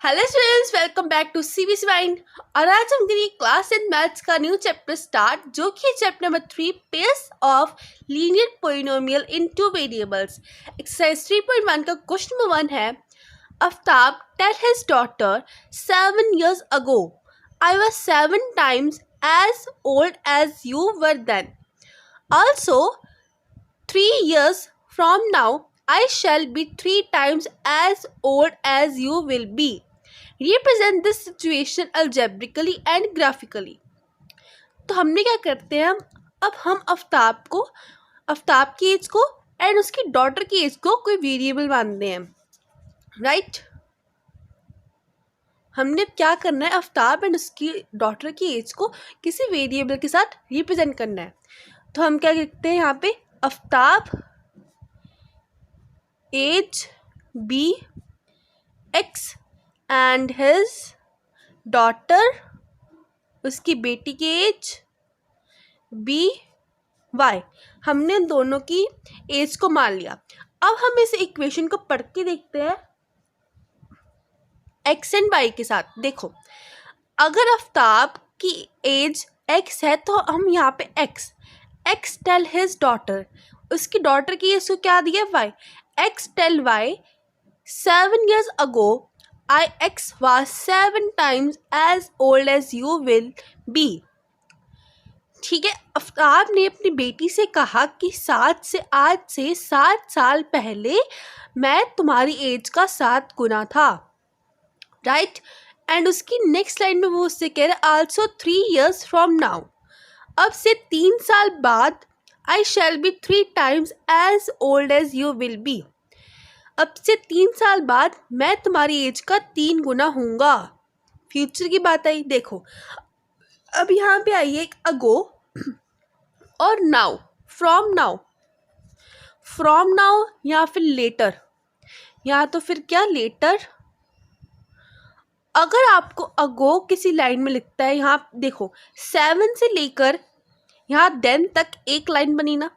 Hello students, welcome back to CBSE Mind. और आज हम करेंगे क्लास 10 मैथ्स का न्यू चैप्टर स्टार्ट, जो कि chapter number 3 pairs of linear polynomial in two variables. Exercise 3.1 का क्वेश्चन नंबर 1 है, Aftab tell his daughter 7 years ago I was 7 times as old as you were then. Also 3 years from now I shall be 3 times as old as you will be. Represent this situation algebraically and graphically. तो हमने क्या करते हैं, अब हम आफ्ताब की age को and उसकी डॉटर की एज को कोई वेरिएबल मानते हैं, राइट। हमने क्या करना है, आफ्ताब एंड उसकी डॉटर की एज को किसी वेरिएबल के साथ रिप्रेजेंट करना है। तो हम क्या लिखते हैं यहाँ पे, Aftab age be x and his daughter, उसकी बेटी की एज बी वाई। हमने दोनों की एज को मान लिया। अब हम इस इक्वेशन को पढ़ के देखते हैं एक्स एंड वाई के साथ। देखो, अगर आफ्ताब की एज एक्स है तो हम यहाँ पे एक्स टेल हिज डॉटर, उसकी डॉटर की एज को क्या दिया, y. X tell y 7 years ago I X was 7 times as old as you will be. ठीक है, आफ्ताब ने अपनी बेटी से कहा कि आज से 7 साल पहले मैं तुम्हारी एज का 7 गुना था, राइट। एंड उसकी नेक्स्ट लाइन में वो उससे कह रहा है आल्सो 3 years from now, अब से 3 साल बाद I shall be 3 times as old as you will be, अब से 3 साल बाद मैं तुम्हारी एज का 3 गुना होऊंगा। फ्यूचर की बात आई। देखो, अब यहाँ पे आई है अगो और नाउ, फ्रॉम नाउ या फिर लेटर, या तो फिर क्या लेटर। अगर आपको अगो किसी लाइन में लिखता है, यहाँ देखो 7 से लेकर यहाँ देन तक एक लाइन बनी ना,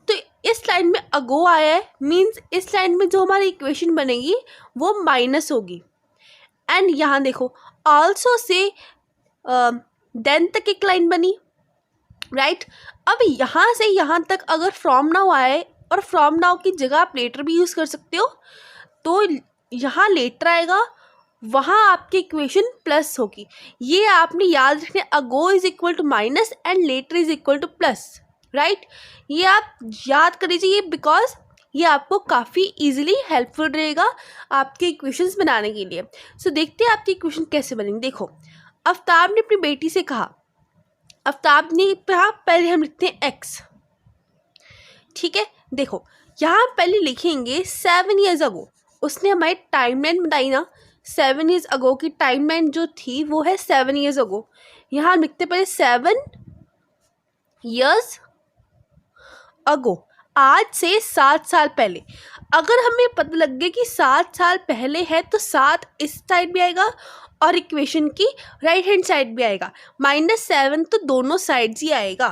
तो इस लाइन में अगो आया है, मीन्स इस लाइन में जो हमारी इक्वेशन बनेगी वो माइनस होगी। एंड यहाँ देखो आल्सो से देन तक एक लाइन बनी, राइट। अब यहाँ से यहाँ तक अगर फ्रॉम नाउ आए, और फ्रॉम नाउ की जगह आप लेटर भी यूज़ कर सकते हो, तो यहाँ लेटर आएगा, वहाँ आपकी इक्वेशन प्लस होगी। ये आपने याद रखना, ago is equal to minus and later is equal to plus, right. ये आप याद कर लीजिए, बिकॉज ये आपको काफ़ी इजीली हेल्पफुल रहेगा आपके इक्वेशंस बनाने के लिए। सो देखते हैं आपकी इक्वेशन कैसे बनेंगे। देखो, आफ्ताब ने अपनी बेटी से कहा, आफ्ताब ने कहा, पहले हम लिखते हैं एक्स, ठीक है। देखो यहाँ पहले लिखेंगे 7 years ago, उसने हमारी टाइमलाइन बताई ना, 7 years ago की टाइमलाइन जो थी वो है 7 years ago। यहाँ हम लिखते पहले 7 years ago, आज से 7 साल पहले। अगर हमें पता लग गया कि 7 साल पहले है तो 7 इस साइड भी आएगा और इक्वेशन की राइट हैंड साइड भी आएगा, -7 तो दोनों साइड्स ही आएगा।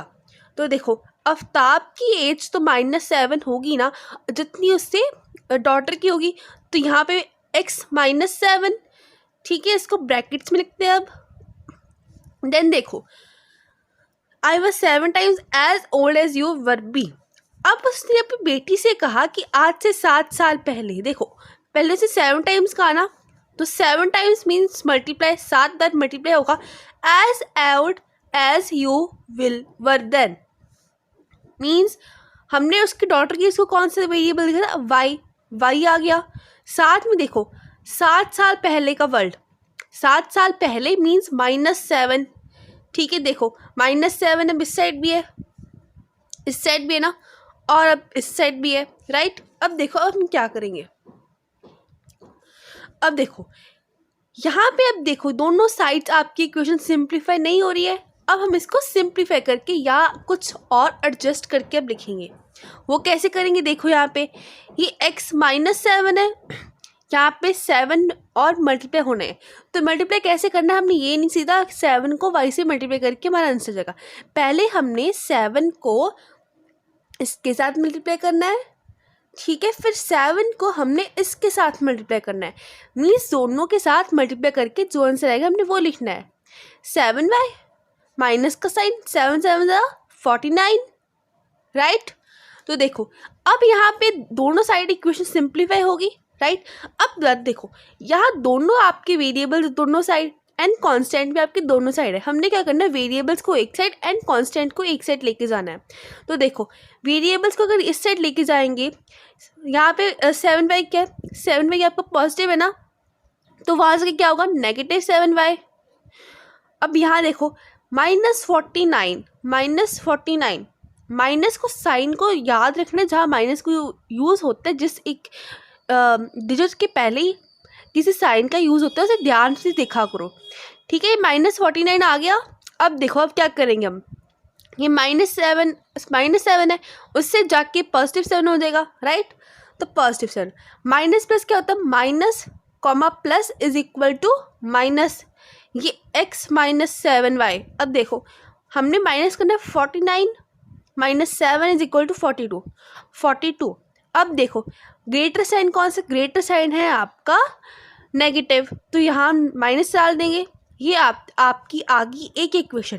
तो देखो, आफ्ताब की एज तो -7 होगी ना, जितनी उससे डॉटर की होगी, तो यहाँ पे x -7, ठीक है, इसको ब्रैकेट्स में लिखते हैं। अब देन देखो, I was 7 times as old as you were be, अब उसने अपनी बेटी से कहा कि आज से 7 साल पहले, देखो पहले से 7 times का ना, तो 7 times मीन्स मल्टीप्लाई, 7 बार मल्टीप्लाई होगा, as old as you will were then, means हमने उसकी डॉटर की इसको कौन सा वेरिएबल लिखा था, वाई आ गया। साथ में देखो 7 साल पहले का वर्ड, 7 साल पहले मीन्स -7, ठीक है। देखो -7 अब इस साइड भी है, इस साइड भी है ना, और अब इस साइड भी है, राइट। अब देखो, अब हम क्या करेंगे, अब देखो यहाँ पे, अब देखो दोनों साइड्स आपकी इक्वेशन सिंप्लीफाई नहीं हो रही है। अब हम इसको सिंप्लीफाई करके या कुछ और एडजस्ट करके अब लिखेंगे। वो कैसे करेंगे, देखो यहाँ पे ये x -7 है, यहाँ पे 7 और मल्टीप्लाई होना है, तो मल्टीप्लाई कैसे करना है, हमने ये नहीं, सीधा 7 को y से मल्टीप्लाई करके हमारा आंसर जाएगा। पहले हमने 7 को इसके साथ मल्टीप्लाई करना है, ठीक है, फिर 7 को हमने इसके साथ मल्टीप्लाई करना है, मीन्स दोनों के साथ मल्टीप्लाई करके जो आंसर आएगा हमने वो लिखना है। 7y माइनस का साइन, 7 7 49, राइट। तो देखो अब यहाँ पे दोनों साइड इक्वेशन सिंप्लीफाई होगी, राइट। अब देखो यहाँ दोनों आपके वेरिएबल्स दोनों साइड एंड कांस्टेंट भी आपके दोनों साइड है। हमने क्या करना है, वेरिएबल्स को एक साइड एंड कांस्टेंट को एक साइड लेके जाना है। तो देखो वेरिएबल्स को अगर इस साइड लेके जाएंगे, यहाँ पे 7y क्या है, 7y आपका पॉजिटिव है ना, तो वहाँ से क्या होगा नेगेटिव 7y। अब यहाँ देखो -49 माइनस को साइन को याद रखना, जहाँ माइनस को यूज़ होता है जिस एक डिजिट के पहले ही किसी साइन का यूज़ होता है, उसे ध्यान से देखा करो, ठीक है। -49 आ गया। अब देखो अब क्या करेंगे हम, ये -7 है, उससे जाके +7 हो जाएगा, राइट। तो +7 माइनस प्लस क्या होता है, minus comma plus is equal to minus, ये x - 7y। अब देखो हमने माइनस करना है 49 - 7 इज इक्वल टू 42। अब देखो ग्रेटर साइन कौन सा, ग्रेटर साइन है आपका नेगेटिव, तो यहाँ माइनस डाल देंगे। ये आपकी आगे एक इक्वेशन,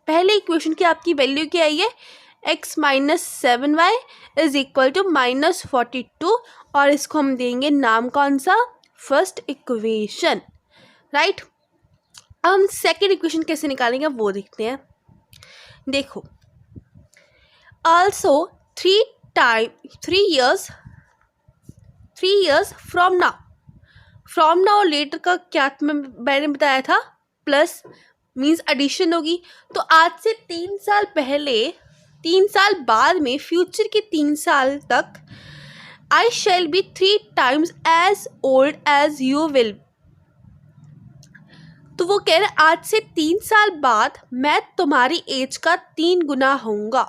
पहले इक्वेशन की आपकी वैल्यू क्या आई है, x - 7y is equal to -42, और इसको हम देंगे नाम कौन सा, फर्स्ट इक्वेशन, राइट। अब हम सेकेंड इक्वेशन कैसे निकालेंगे वो देखते हैं। देखो also 3 years from now और लेटर का क्या मैंने बताया था, प्लस मीन्स एडिशन होगी। तो आज से 3 साल पहले, 3 साल बाद में, फ्यूचर के 3 साल तक, I shall be 3 times as old as you will। तो वो कह रहे हैं आज से 3 साल बाद मैं तुम्हारी एज का 3 गुना होऊंगा।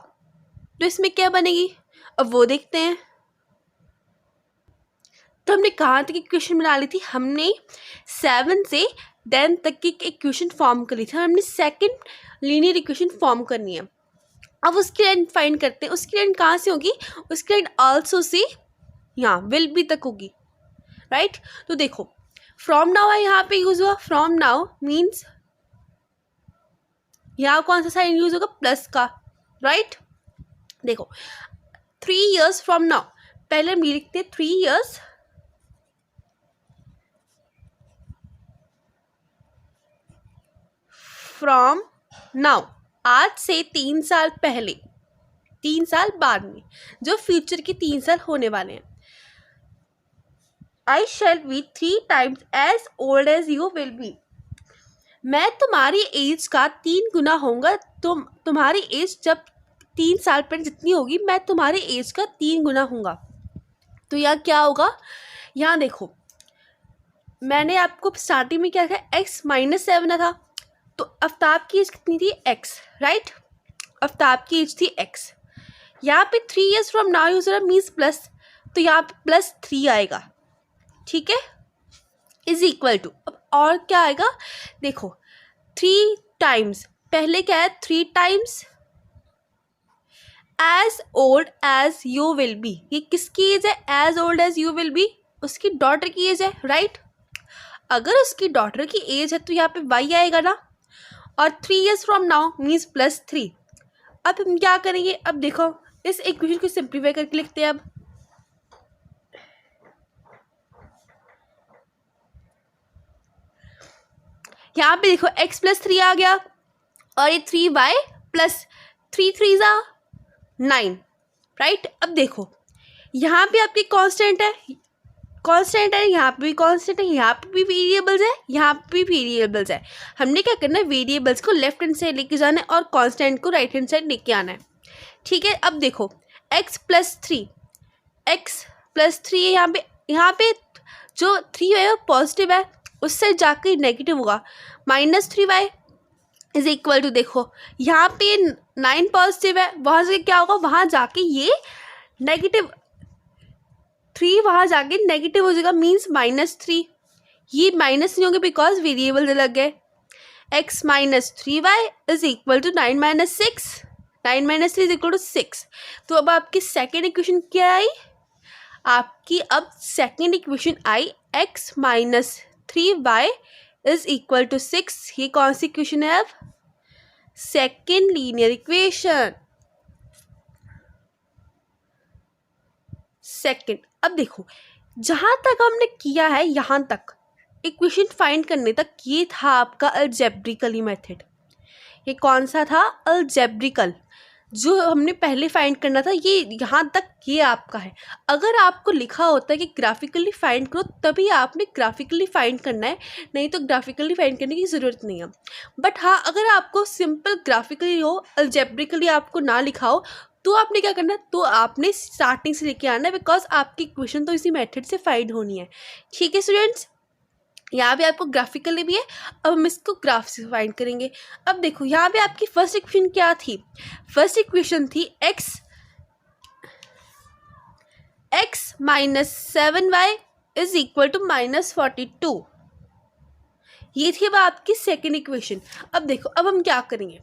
तो इसमें क्या बनेगी, अब वो देखते हैं। तो हमने कहाँ तक इक्वेशन बना ली थी, हमने 7 से 10 तक की इक्वेशन फॉर्म करी थी, हमने सेकंड लीनियर इक्वेशन फॉर्म करनी है। अब उसकी लाइन फाइंड करते हैं। उसकी लाइन कहाँ से होगी, उसकी लाइन आल्सो से यहाँ विल बी तक होगी, राइट। तो देखो फ्रॉम नाउ है यहाँ पे यूज हुआ, फ्रॉम नाउ मीन्स यहाँ कौन सा साइन यूज होगा, प्लस का, राइट। देखो 3 years फ्रॉम नाउ, पहले हम लिखते हैं 3 years फ्रॉम नाउ, आज से 3 साल पहले, 3 साल बाद में, जो फ्यूचर के 3 साल होने वाले हैं। I shall be 3 times as old as you will be। मैं तुम्हारी एज का 3 गुना होऊंगा। तुम्हारी एज जब 3 साल पर जितनी होगी, मैं तुम्हारी एज का 3 गुना होऊंगा। तो यहाँ क्या होगा, यहाँ देखो मैंने आपको स्टार्टिंग में क्या कहा, x - 7 था, तो आफ्ताब की एज कितनी थी, x, राइट। आफ्ताब की एज थी x। यहाँ पे 3 years from now use means plus, तो यहाँ पे +3 आएगा, ठीक है, इज इक्वल टू। अब और क्या आएगा, देखो 3 टाइम्स, पहले क्या है 3 times as old as you will be. ये किसकी एज है, as old as you will be, उसकी डॉटर की एज है, राइट। अगर उसकी डॉटर की एज है तो यहाँ पे y आएगा ना, और 3 years फ्रॉम नाउ मीन्स +3। अब हम क्या करेंगे, अब देखो इस इक्वेशन को सिंप्लीफाई करके लिखते हैं। अब यहाँ पे देखो x + 3 आ गया, और ये 3y + 3 3 9, राइट। अब देखो यहाँ पे आपकी कांस्टेंट है, यहाँ पे भी कांस्टेंट है, यहाँ पे भी वेरिएबल्स है, यहाँ पे भी वेरिएबल्स है। हमने क्या करना है, वेरिएबल्स को लेफ्ट हैंड साइड लेके जाना है और कांस्टेंट को राइट हैंड साइड लेके आना है, ठीक है। अब देखो x + 3 है, यहाँ पे जो 3 है वो पॉजिटिव है, उससे जाके नेगेटिव होगा, -3y इज इक्वल टू, देखो यहाँ पे 9 पॉजिटिव है, वहाँ से क्या होगा, वहाँ जाके ये -3 वहाँ जाके नेगेटिव हो जाएगा, मीन्स -3। ये माइनस नहीं होंगे बिकॉज वेरिएबल अलग है। x - 3y is equal to 9 - 6, 9 - 3 is equal to 6। तो अब आपकी सेकेंड इक्वेशन क्या आई, आपकी अब सेकेंड इक्वेशन आई, x minus 3y is equal to 6। ये कौन सी इक्वेशन है? अब सेकेंड लीनियर इक्वेशन। सेकेंड, अब देखो जहां तक हमने किया है यहाँ तक इक्वेशन फाइंड करने तक ये था आपका अलजेब्रिकली मेथड। ये कौन सा था? अलजेब्रिकल। जो हमने पहले फाइंड करना था ये यहाँ तक ये आपका है। अगर आपको लिखा होता है कि ग्राफिकली फाइंड करो तभी आपने ग्राफिकली फाइंड करना है, नहीं तो ग्राफिकली फाइंड करने की ज़रूरत नहीं है। बट हाँ, अगर आपको सिंपल ग्राफिकली हो, अलजेब्रिकली आपको ना लिखा हो, तो आपने क्या करना है? तो आपने स्टार्टिंग से लेके आना है, बिकॉज आपकी इक्वेशन तो इसी मेथड से फाइंड होनी है। ठीक है स्टूडेंट्स, यहाँ पे आपको ग्राफिकली भी है। अब हम इसको ग्राफ से फाइंड करेंगे। अब देखो यहाँ पे आपकी फर्स्ट इक्वेशन क्या थी? फर्स्ट इक्वेशन थी x minus 7y is equal to minus 42। ये थी अब आपकी सेकेंड इक्वेशन। अब देखो अब हम क्या करेंगे,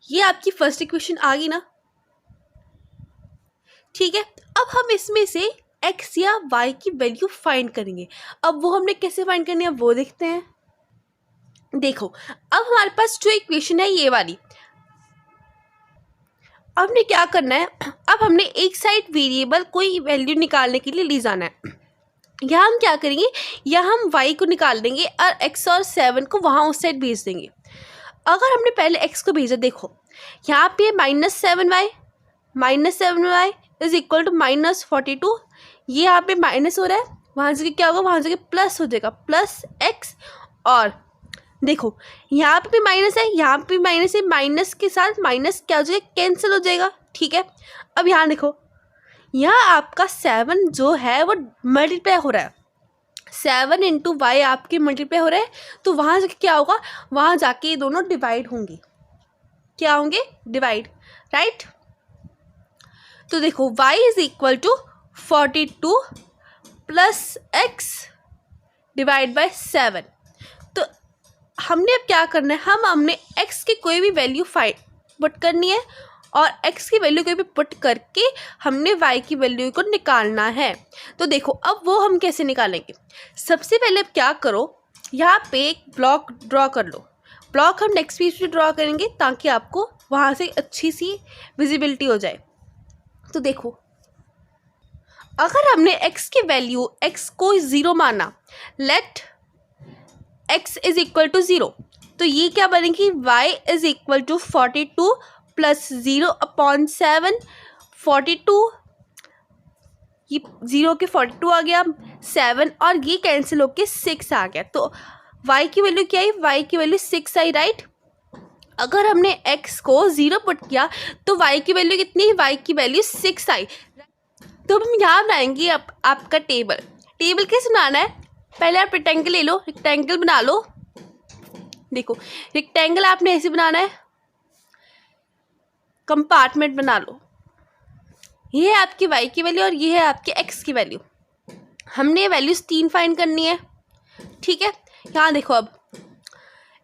ये आपकी फर्स्ट इक्वेशन आ गई ना, ठीक है। अब हम इसमें से x या y की वैल्यू फाइंड करेंगे। अब वो हमने कैसे फाइंड करनी है वो देखते हैं। देखो अब हमारे पास जो इक्वेशन है ये वाली, अब हमने क्या करना है? अब हमने एक साइड वेरिएबल कोई वैल्यू निकालने के लिए ले जाना है। यहाँ हम क्या करेंगे, या हम y को निकाल देंगे और x और 7 को वहाँ उस साइड भेज देंगे। अगर हमने पहले x को भेजा, देखो यहाँ पे minus 7y is equal to minus 42। ये यहाँ पे माइनस हो रहा है, वहाँ से क्या होगा? वहाँ से प्लस हो जाएगा, प्लस x। और देखो यहाँ पे भी माइनस है, यहाँ पे भी माइनस है, माइनस के साथ माइनस क्या हो जाएगा? कैंसिल हो जाएगा। ठीक है, अब यहाँ देखो यहाँ आपका 7 जो है वो मल्टीप्लाई हो रहा है, 7 इंटू वाई आपके मल्टीप्लाई हो रहा है, तो वहाँ से क्या होगा? वहाँ जाके ये दोनों डिवाइड होंगे। क्या होंगे? Divide, right. तो देखो y is equal to 42 plus x divide by 7। तो हमने अब क्या करना है, हमने x की कोई भी वैल्यू पुट करनी है और x की वैल्यू कोई भी पुट करके हमने y की वैल्यू को निकालना है। तो देखो अब वो हम कैसे निकालेंगे? सबसे पहले अब क्या करो, यहाँ पे एक ब्लॉक ड्रॉ कर लो। ब्लॉक हम नेक्स्ट पेज पे ड्रॉ करेंगे ताकि आपको वहाँ से अच्छी सी विजिबिलिटी हो जाए। तो देखो अगर हमने x की वैल्यू x को 0 माना, let x is equal to 0, तो ये क्या बनेगी? y is equal to 42 plus 0/7। 42, ये 0 के 42 आ गया, 7 और ये कैंसिल होके 6 आ गया। तो y की वैल्यू क्या आई? y की वैल्यू 6 आई, राइट। अगर हमने x को 0 पुट किया तो y की वैल्यू कितनी? y की वैल्यू 6 आई। तो हम यहाँ बनाएंगे आपका टेबल। टेबल कैसे बनाना है? पहले आप रेक्टेंगल ले लो, रेक्टेंगल बना लो। देखो रेक्टेंगल आपने ऐसे बनाना है, कंपार्टमेंट बना लो। ये है आपकी y की वैल्यू और ये है आपकी x की वैल्यू। हमने वैल्यूज 3 फाइंड करनी है, ठीक है। यहाँ देखो अब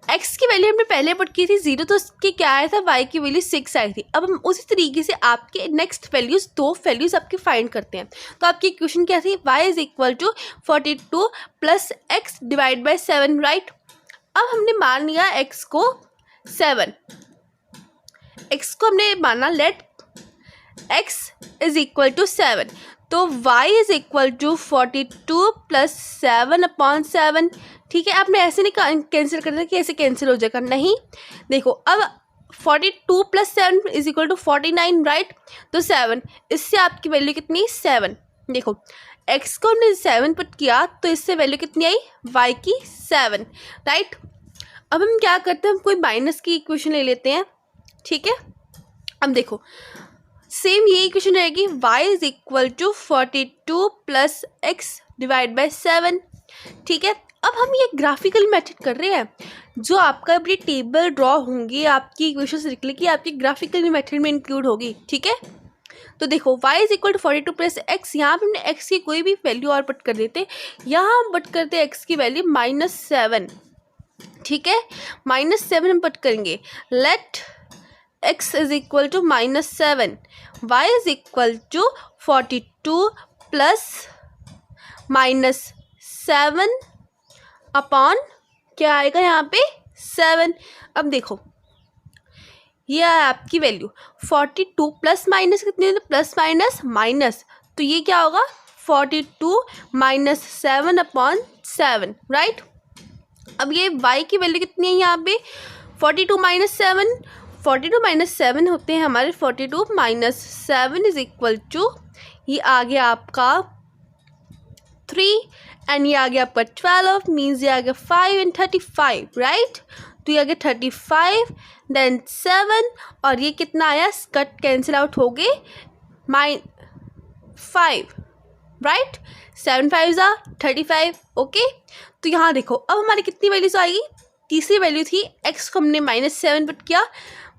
x की वैल्यू हमने पहले पुट की थी 0, तो उसके क्या आया था? y की वैल्यू 6 आई थी। अब हम उसी तरीके से आपके नेक्स्ट वैल्यूज, 2 वैल्यूज आपके फाइंड करते हैं। तो आपकी इक्वेशन क्या थी? y is equal to 42 plus x divide by 7, right. अब हमने मान लिया x को 7, x को हमने माना let x is equal to 7, तो y is equal to 42 plus 7/7। ठीक है, आपने ऐसे नहीं कैंसिल करना कि ऐसे कैंसिल हो जाएगा, नहीं। देखो अब 42 plus 7 is equal to 49, right. तो 7, इससे आपकी वैल्यू कितनी? 7। देखो x को हमने 7 पुट किया तो इससे वैल्यू कितनी आई? y की 7, राइट। अब हम क्या करते हैं, हम कोई माइनस की इक्वेशन ले लेते हैं, ठीक है। अब देखो सेम ये इक्वेशन रहेगी, y is equal to 42 plus x divide by 7, ठीक है। अब हम ये ग्राफिकल मेथड कर रहे हैं, जो आपका अपनी टेबल ड्रॉ होंगी आपकी इक्वेशन से निकलेगी, आपकी ग्राफिकल मेथड में इंक्लूड होगी, ठीक है। तो देखो y is equal to 42 plus x, यहाँ पे हमने x की कोई भी वैल्यू और पुट कर देते, यहाँ हम पुट करते x की वैल्यू -7, ठीक है। -7 हम पुट करेंगे, let x is equal to -7, y is equal to 42 plus minus 7 upon क्या आएगा यहाँ पे 7। अब देखो ये है आपकी वैल्यू 42 प्लस माइनस कितनी है, प्लस माइनस माइनस, तो ये क्या होगा 42 माइनस 7 अपॉन 7, राइट। अब ये y की वैल्यू कितनी है यहाँ पे 42 माइनस 7, 42 माइनस 7 होते हैं हमारे 42 माइनस 7 इज इक्वल टू, ये आ गया आपका 3 एंड ये आ गया आपका 12 मीन्स ये आ गया 5 एंड 35, राइट। तो ये आ गया 35 देन 7 और ये कितना आया, कट कैंसिल आउट हो गए 5, राइट। 7 5 35, ओके। तो यहाँ देखो अब हमारी कितनी वैल्यूज आएगी, तीसरी वैल्यू थी x को हमने -7 पुट किया,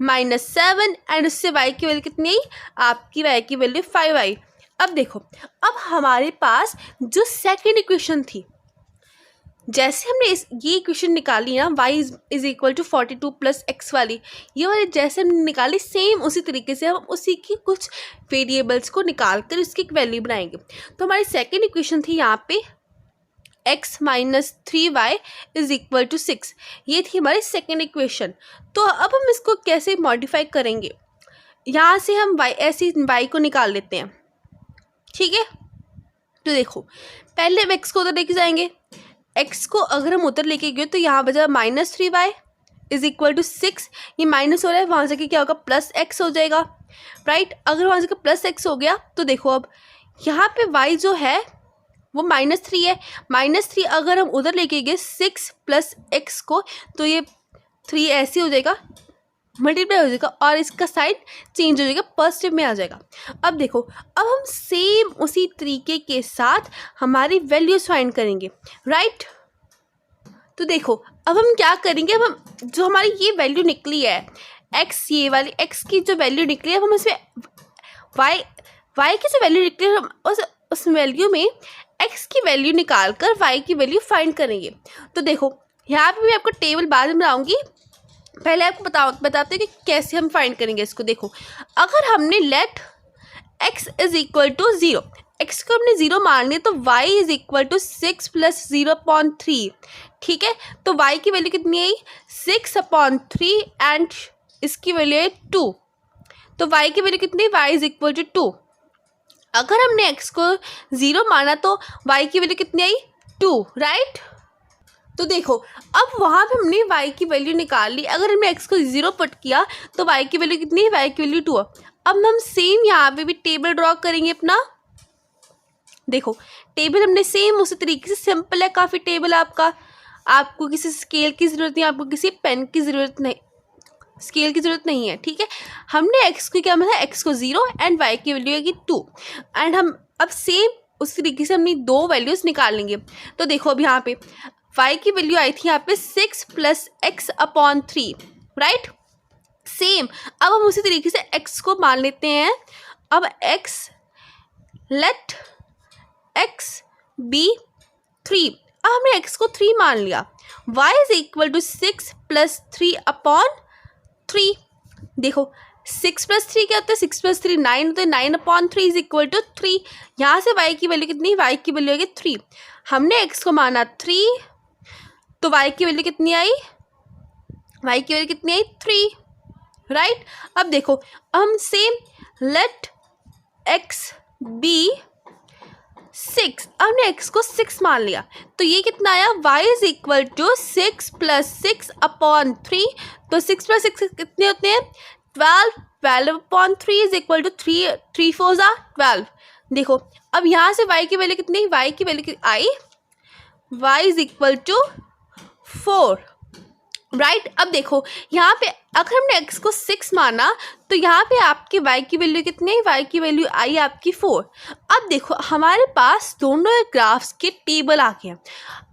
-7 एंड उससे y की वैल्यू कितनी आई, आपकी y की वैल्यू 5 आई। अब देखो अब हमारे पास जो सेकंड इक्वेशन थी, जैसे हमने ये इक्वेशन निकाली ना y is equal to 42 plus x वाली, ये वाली जैसे हमने निकाली सेम उसी तरीके से हम उसी की कुछ वेरिएबल्स को निकाल कर उसकी एक वैल्यू बनाएंगे। तो हमारी सेकंड इक्वेशन थी यहाँ पे x minus 3y is equal to 6, ये थी हमारी सेकंड इक्वेशन। तो अब हम इसको कैसे मॉडिफाई करेंगे, यहाँ से हम ऐसे y को निकाल लेते हैं, ठीक है। तो देखो पहले हम x को उधर लेके जाएंगे, x को अगर हम उधर लेके गए तो यहाँ बचा -3y इज इक्वल टू 6, ये माइनस हो रहा है, वहाँ से क्या होगा प्लस x हो जाएगा, राइट। अगर वहाँ से प्लस x हो गया तो देखो अब यहाँ पे y जो है वो -3 है, -3 अगर हम उधर लेके गए 6 प्लस x को तो ये 3 ऐसे हो जाएगा, मल्टीप्लाई हो जाएगा और इसका साइन चेंज हो जाएगा, पॉजिटिव में आ जाएगा। अब देखो अब हम सेम उसी तरीके के साथ हमारी वैल्यूज फाइंड करेंगे, राइट। तो देखो अब हम क्या करेंगे, अब हम जो हमारी ये वैल्यू निकली है x, ये वाली x की जो वैल्यू निकली है, अब हम इसमें y की जो वैल्यू निकली है हम उस वैल्यू में x की वैल्यू निकाल कर y की वैल्यू फाइंड करेंगे। तो देखो यहाँ पे मैं आपको टेबल बाद में बनाऊंगी, पहले आपको बताते हैं कि कैसे हम फाइंड करेंगे इसको। देखो अगर हमने let x is equal to 0, x को हमने 0 मान लिया तो y is equal to 6 plus 0/3, ठीक है। तो y की वैल्यू कितनी आई 6/3 एंड इसकी वैल्यू है 2, तो y की वैल्यू कितनी, y इज इक्वल टू 2। अगर हमने x को 0 माना तो y की वैल्यू कितनी आई 2, राइट। तो देखो अब वहाँ पे हमने y की वैल्यू निकाल ली, अगर हमने x को 0 पुट किया तो y की वैल्यू कितनी है, y की वैल्यू 2। अब हम सेम यहाँ पे भी टेबल ड्रॉ करेंगे अपना। देखो टेबल हमने सेम उसी तरीके से, सिंपल है काफ़ी टेबल आपका, आपको किसी स्केल की ज़रूरत नहीं, आपको किसी पेन की ज़रूरत नहीं, स्केल की ज़रूरत नहीं है, ठीक है। हमने x को क्या मिला, x को 0 एंड y की वैल्यू है कि 2 एंड हम अब सेम उस तरीके से हमने दो वैल्यूज़ निकाल लेंगे। तो देखो अब यहाँ पे y की वैल्यू आई थी यहाँ पे 6 प्लस x/3, राइट। सेम अब हम उसी तरीके से x को मान लेते हैं। अब x लेट x बी 3, अब हमने x को 3 मान लिया, y is equal to 6 plus 3/3। देखो 6 प्लस 3 क्या होता है, 6 प्लस 3 9 होता है, 9/3 इज इक्वल टू 3। यहाँ से y की वैल्यू कितनी, y की वैल्यू है 3, हमने x को माना 3 तो y की वैल्यू कितनी आई, y की वैल्यू कितनी आई 3, राइट। अब देखो अब हम सेम लेट x बी 6, हमने x को 6 मान लिया तो ये कितना आया, y is equal to 6 plus 6/3, तो 6 प्लस 6 कितने होते हैं 12, 12/3 इज इक्वल टू 3 4 12। देखो अब यहाँ से y की वैल्यू कितनी, y की वैल्यू आई y is equal to 4, right. अब देखो यहाँ पे अगर हमने x को 6 माना तो यहाँ पे आपके y की वैल्यू कितनी है, y की वैल्यू आई आपकी 4। अब देखो हमारे पास दोनों ग्राफ्स के टेबल आ गए हैं।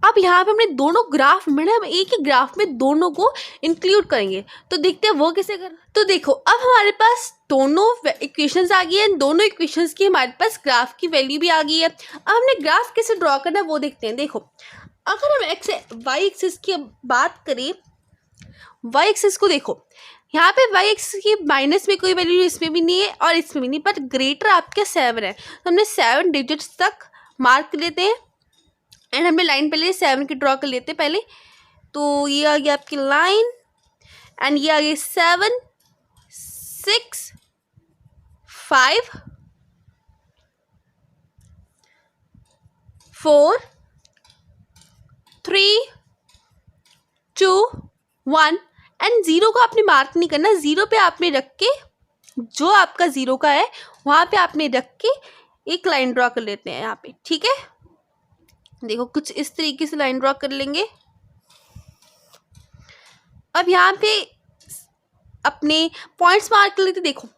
अब यहाँ पे हमने दोनों ग्राफ में हम एक ही ग्राफ में दोनों को इंक्लूड करेंगे, तो देखते हैं वो कैसे कर। तो देखो अब हमारे पास दोनों इक्वेशंस आ गई हैं, दोनों इक्वेशंस की हमारे पास ग्राफ की वैल्यू भी आ गई है। अब हमने ग्राफ कैसे ड्रॉ करना है वो देखते हैं। देखो अगर हम y एक्सिस की बात करें, y एक्सिस को देखो यहाँ पे वाई एक्स की माइनस में कोई वैल्यू इसमें भी नहीं है और इसमें भी नहीं, पर ग्रेटर आपके 7 है, तो हमने 7 डिजिट्स तक मार्क कर लेते हैं एंड हमने लाइन पहले 7 की ड्रॉ कर लेते हैं पहले। तो ये आ गया आपकी लाइन एंड ये आ गई 7 6 5 4 3 2 1 एंड 0 को आपने मार्क नहीं करना, 0 पे आपने रख के जो आपका 0 का है वहाँ पे आपने रख के एक लाइन ड्रॉ कर लेते हैं यहाँ पे। ठीक है, देखो कुछ इस तरीके से लाइन ड्रॉ कर लेंगे। अब यहाँ पे अपने पॉइंट्स मार्क कर लेते। देखो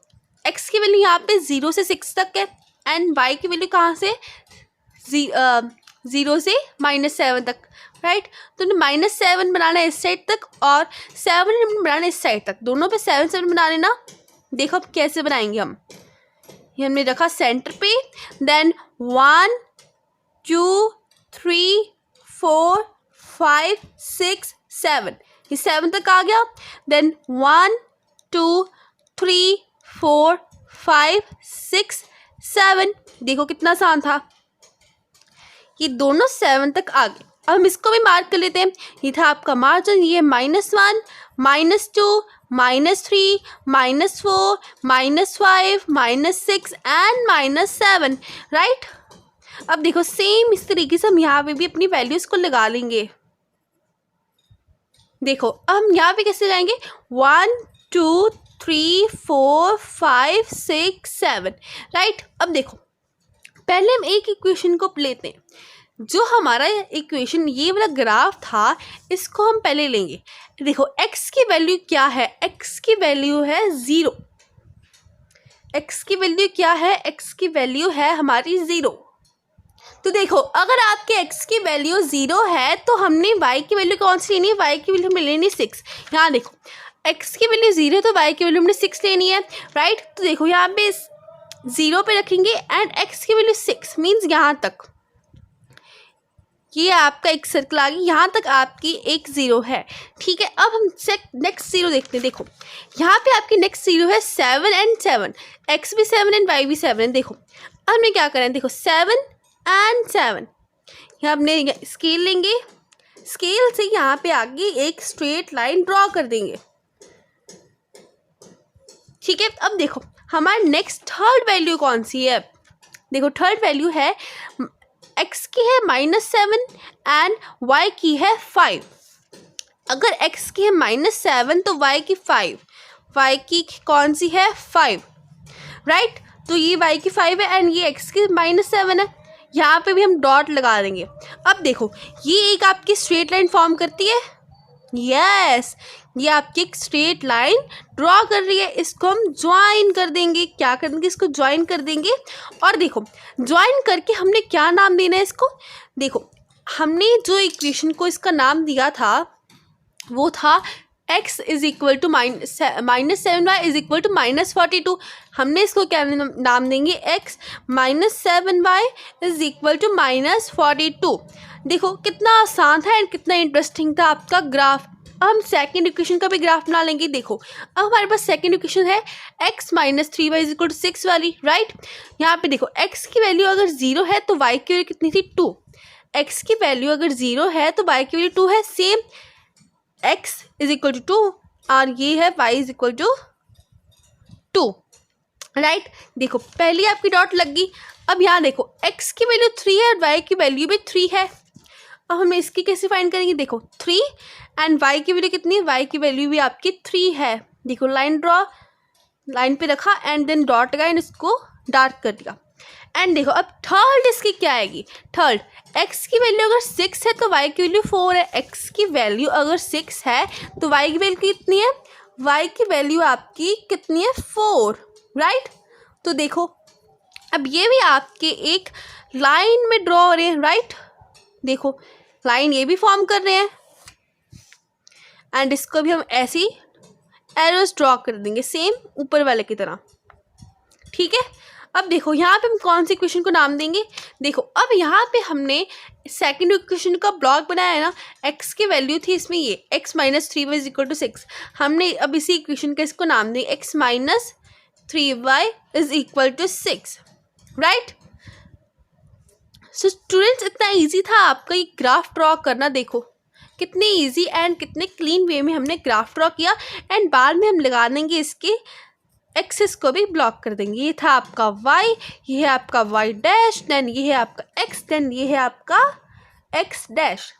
x की वैल्यू यहाँ पे 0 से 6 तक है एंड y की वैल्यू कहाँ से 0 से -7 तक, राइट। तो -7 बनाना है इस साइड तक और 7 बनाना है इस साइड तक, दोनों पे 7 7 बना लेना। देखो अब कैसे बनाएंगे हम, ये हमने रखा सेंटर पे, देन 1 2 3 4 5 6 7, ये 7 तक आ गया। देन 1 2 3 4 5 6 7, देखो कितना आसान था, ये दोनों 7 तक आ गए। अब हम इसको भी मार्क कर लेते हैं। ये था आपका मार्जिन, ये -1 -2 -3 -4 -5 -6 एंड -7, राइट। अब देखो सेम इस तरीके से हम यहाँ पे भी अपनी वैल्यूज को लगा लेंगे। देखो हम यहाँ पे कैसे जाएंगे, 1 2 3 4 5 6 7, राइट। अब देखो पहले हम एक इक्वेशन को लेते हैं, जो हमारा इक्वेशन ये वाला ग्राफ था इसको हम पहले लेंगे। देखो x की वैल्यू क्या है, x की वैल्यू है 0, x की वैल्यू क्या है, x की वैल्यू है हमारी 0। तो देखो अगर आपके x की वैल्यू 0 है तो हमने y की वैल्यू कौन सी लेनी है, y की वैल्यू हमें लेनी 6। यहाँ देखो x की वैल्यू 0 तो y की वैल्यू हमने 6 लेनी है, राइट। तो देखो यहाँ पे 0 पे रखेंगे एंड x की वैल्यू 6 मीन्स यहाँ तक, ये आपका एक सर्कल आ गई, यहाँ तक आपकी एक 0 है। ठीक है, अब हम नेक्स्ट 0 देखते हैं। देखो यहाँ पे आपकी नेक्स्ट 0 है 7 एंड 7, x भी 7 एंड y भी 7। देखो अब हमें क्या करना है, देखो 7 एंड 7, यहाँ हमने स्केल लेंगे, स्केल से यहाँ पे आगे एक स्ट्रेट लाइन ड्रॉ कर देंगे। ठीक है, अब देखो हमारी नेक्स्ट थर्ड वैल्यू कौन सी है, देखो थर्ड वैल्यू है x की है -7 एंड y की है 5। अगर x की है -7 तो y की 5, y की कौन सी है 5, राइट। तो ये y की 5 है एंड ये x की -7 है, यहाँ पे भी हम डॉट लगा देंगे। अब देखो ये एक आपकी स्ट्रेट लाइन फॉर्म करती है, यस ये आपकी एक स्ट्रेट लाइन ड्रॉ कर रही है, इसको हम ज्वाइन कर देंगे। क्या कर देंगे, इसको ज्वाइन कर देंगे। और देखो ज्वाइन करके हमने क्या नाम देना है इसको, देखो हमने जो इक्वेशन को इसका नाम दिया था वो था x is equal to -7y is equal to -42। हमने इसको क्या नाम देंगे, x -7y is equal to -42। देखो कितना आसान था एंड कितना इंटरेस्टिंग था आपका ग्राफ। अब हम सेकेंड इक्वेशन का भी ग्राफ बना लेंगे। देखो अब हमारे पास सेकेंड इक्वेशन है x -3y is equal to 6 वाली, राइट। यहाँ पे देखो x की वैल्यू अगर 0 है तो y की वैल्यू कितनी थी 2, x की वैल्यू अगर 0 है तो y की वैल्यू 2 है, same x is equal to 2 और ये है y is equal to 2, right. देखो पहली आपकी डॉट लग गई। अब यहाँ देखो x की वैल्यू 3 है और y की वैल्यू भी 3 है। अब हम इसकी कैसे फाइंड करेंगे, देखो 3 एंड y की वैल्यू कितनी है, y की वैल्यू भी आपकी 3 है। देखो लाइन ड्रॉ, लाइन पे रखा एंड देन डॉट लगा एंड इसको डार्क कर दिया। एंड देखो अब थर्ड इसकी क्या आएगी, थर्ड x की वैल्यू अगर 6 है तो y की वैल्यू 4 है, x की वैल्यू अगर 6 है तो y की वैल्यू कितनी है, y की वैल्यू आपकी कितनी है 4, राइट। तो देखो अब ये भी आपके एक लाइन में ड्रॉ हो रहे हैं, राइट। देखो लाइन ये भी फॉर्म कर रहे हैं एंड इसको भी हम ऐसी एरोस ड्रॉ कर देंगे सेम ऊपर वाले की तरह। ठीक है, अब देखो यहाँ पे हम कौन सी इक्वेशन को नाम देंगे। देखो अब यहाँ पे हमने सेकंड इक्वेशन का ब्लॉक बनाया है ना, x की वैल्यू थी इसमें ये x minus 3y is equal to 6। हमने अब इसी इक्वेशन का इसको नाम देंगे x minus 3y is equal to 6, right. So students इतना इजी था आपका ये ग्राफ ड्रॉ करना। देखो कितने इजी एंड कितने क्लीन वे में हमने ग्राफ ड्रॉ किया, एंड बाद में हम लगा देंगे इसके एक्सिस को भी ब्लॉक कर देंगे। ये था आपका y, ये है आपका y डैश, देन ये है आपका x, देन ये है आपका x dash.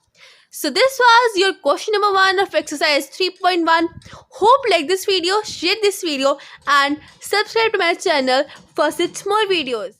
So this was your question number 1 of exercise 3.1. Hope like this video, share this video and subscribe to my channel for such more videos.